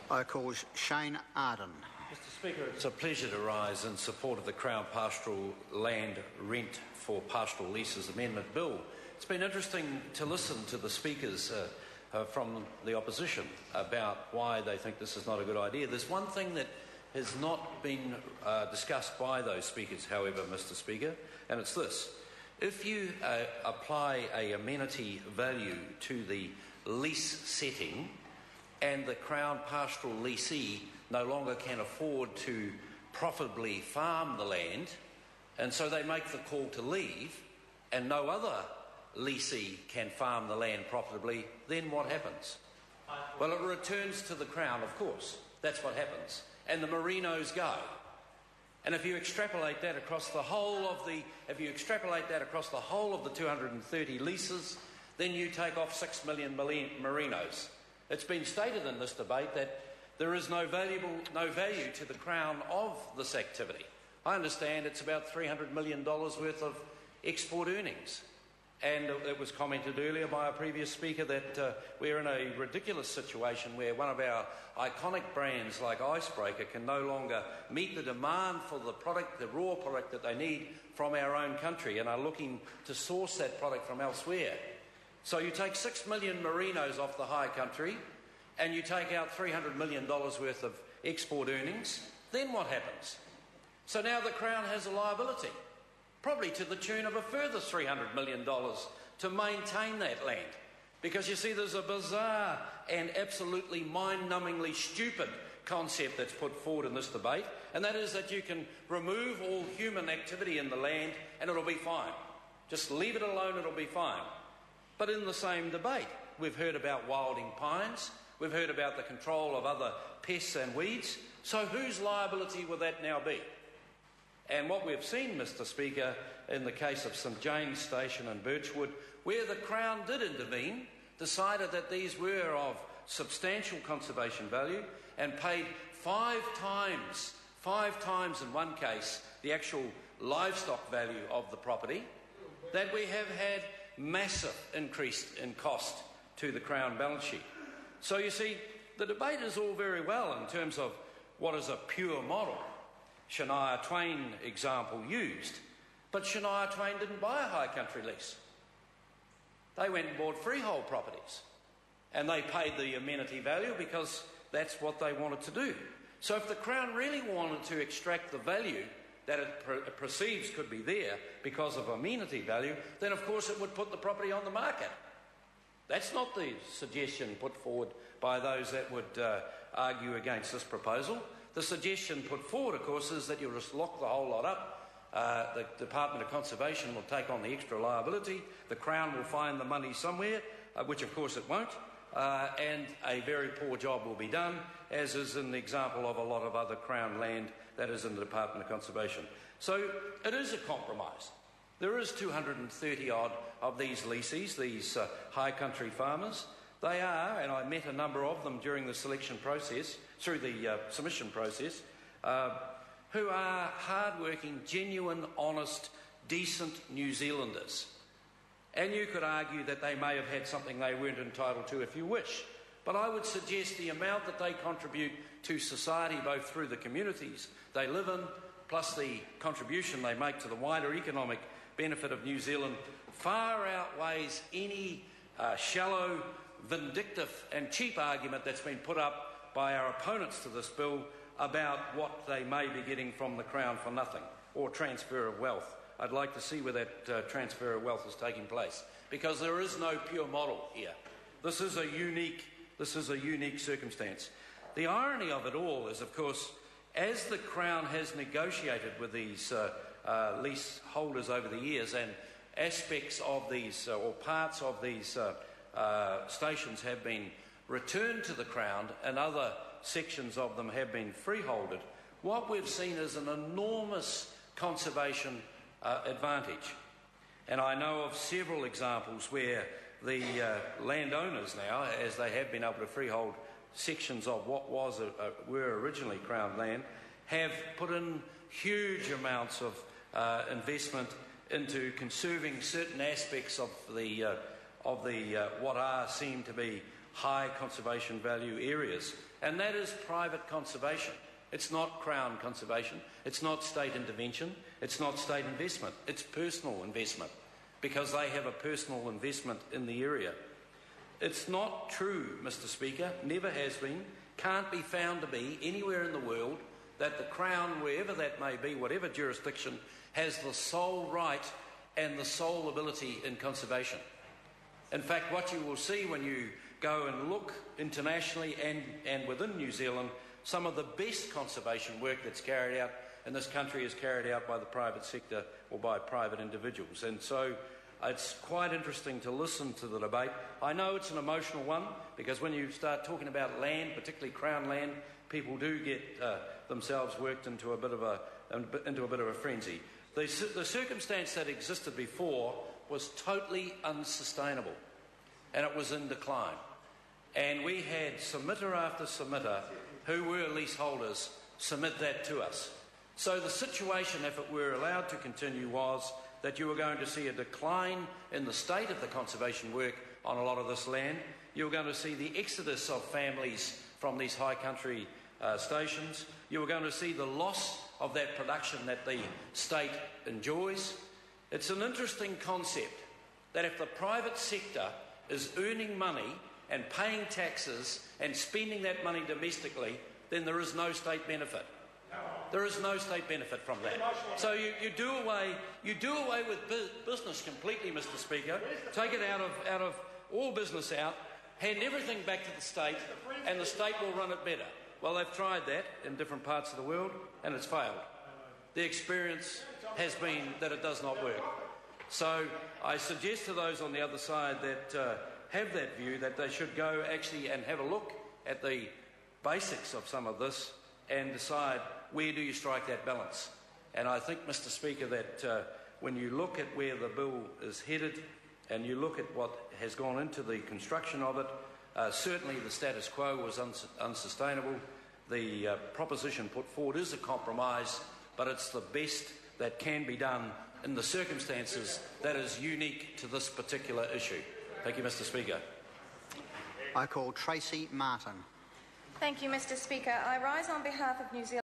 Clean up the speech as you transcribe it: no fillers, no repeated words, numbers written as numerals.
I call Shane Arden. Mr Speaker, it's a pleasure to rise in support of the Crown Pastoral Land Rent for Pastoral Leases Amendment Bill. It's been interesting to listen to the speakers from the opposition about why they think this is not a good idea. There's one thing that has not been discussed by those speakers, however, Mr Speaker, and it's this. If you apply a amenity value to the lease setting and the Crown Pastoral Leasee no longer can afford to profitably farm the land, and so they make the call to leave, and no other leasee can farm the land profitably, then what happens? Well, it returns to the Crown, of course. That's what happens. And the merinos go. And if you extrapolate that across the whole of the 230 leases, then you take off 6 million merinos. It's been stated in this debate that there is no value to the Crown of this activity. I understand it's about $300 million worth of export earnings. And it was commented earlier by a previous speaker that we're in a ridiculous situation where one of our iconic brands like Icebreaker can no longer meet the demand for the product, the raw product that they need from our own country, and are looking to source that product from elsewhere. So you take 6 million merinos off the high country and you take out $300 million worth of export earnings, then what happens? So now the Crown has a liability, probably to the tune of a further $300 million to maintain that land. Because you see, there's a bizarre and absolutely mind-numbingly stupid concept that's put forward in this debate, and that is that you can remove all human activity in the land and it'll be fine. Just leave it alone, it'll be fine. But in the same debate, we've heard about wilding pines, we've heard about the control of other pests and weeds, so whose liability will that now be? And what we've seen, Mr Speaker, in the case of St James Station and Birchwood, where the Crown did intervene, decided that these were of substantial conservation value and paid five times in one case the actual livestock value of the property, that we have had massive increase in cost to the Crown balance sheet. So you see, the debate is all very well in terms of what is a pure model. Shania Twain example used, but Shania Twain didn't buy a high country lease. They went and bought freehold properties, and they paid the amenity value because that's what they wanted to do. So if the Crown really wanted to extract the value that it perceives could be there because of amenity value, then of course it would put the property on the market. That's not the suggestion put forward by those that would argue against this proposal. The suggestion put forward, of course, is that you'll just lock the whole lot up. The Department of Conservation will take on the extra liability. The Crown will find the money somewhere, which of course it won't, and a very poor job will be done, as is in the example of a lot of other Crown land that is in the Department of Conservation. So it is a compromise. There is 230 odd of these leases, these high country farmers. They are, and I met a number of them during the selection process, through the submission process, who are hard-working, genuine, honest, decent New Zealanders. And you could argue that they may have had something they weren't entitled to if you wish. But I would suggest the amount that they contribute to society, both through the communities they live in, plus the contribution they make to the wider economic benefit of New Zealand, far outweighs any shallow, vindictive and cheap argument that's been put up by our opponents to this bill about what they may be getting from the Crown for nothing, or transfer of wealth. I'd like to see where that transfer of wealth is taking place, because there is no pure model here. This is a unique circumstance. The irony of it all is, of course, as the Crown has negotiated with these leaseholders over the years, and aspects of these, or parts of these stations have been returned to the Crown and other sections of them have been freeholded, what we've seen is an enormous conservation advantage. And I know of several examples where the landowners now, as they have been able to freehold sections of what were originally Crown land, have put in huge amounts of investment into conserving certain aspects of the what seem to be high conservation value areas. And that is private conservation. It's not Crown conservation. It's not state intervention. It's not state investment. It's personal investment, because they have a personal investment in the area. It's not true, Mr. Speaker, never has been, can't be found to be anywhere in the world that the Crown, wherever that may be, whatever jurisdiction, has the sole right and the sole ability in conservation. In fact, what you will see when you go and look internationally and within New Zealand, some of the best conservation work that's carried out in this country is carried out by the private sector or by private individuals. And so it's quite interesting to listen to the debate. I know it's an emotional one, because when you start talking about land, particularly Crown land, people do get themselves worked into a bit of a frenzy. The circumstance that existed before was totally unsustainable, and it was in decline. And we had submitter after submitter who were leaseholders submit that to us. So the situation, if it were allowed to continue, was that you were going to see a decline in the state of the conservation work on a lot of this land. You were going to see the exodus of families from these high country stations. You were going to see the loss of that production that the state enjoys. It's an interesting concept that if the private sector is earning money and paying taxes and spending that money domestically, then there is no state benefit. There is no state benefit from that. So you do away with business completely, Mr. Speaker. Take it out of all business out, hand everything back to the state, and the state will run it better. Well, they've tried that in different parts of the world, and it's failed. The experience has been that it does not work. So I suggest to those on the other side that have that view that they should go actually and have a look at the basics of some of this and decide where do you strike that balance. And I think, Mr. Speaker, that when you look at where the bill is headed and you look at what has gone into the construction of it, certainly the status quo was unsustainable. The proposition put forward is a compromise, but it's the best that can be done in the circumstances that is unique to this particular issue. Thank you, Mr. Speaker. I call Tracy Martin. Thank you, Mr. Speaker. I rise on behalf of New Zealand.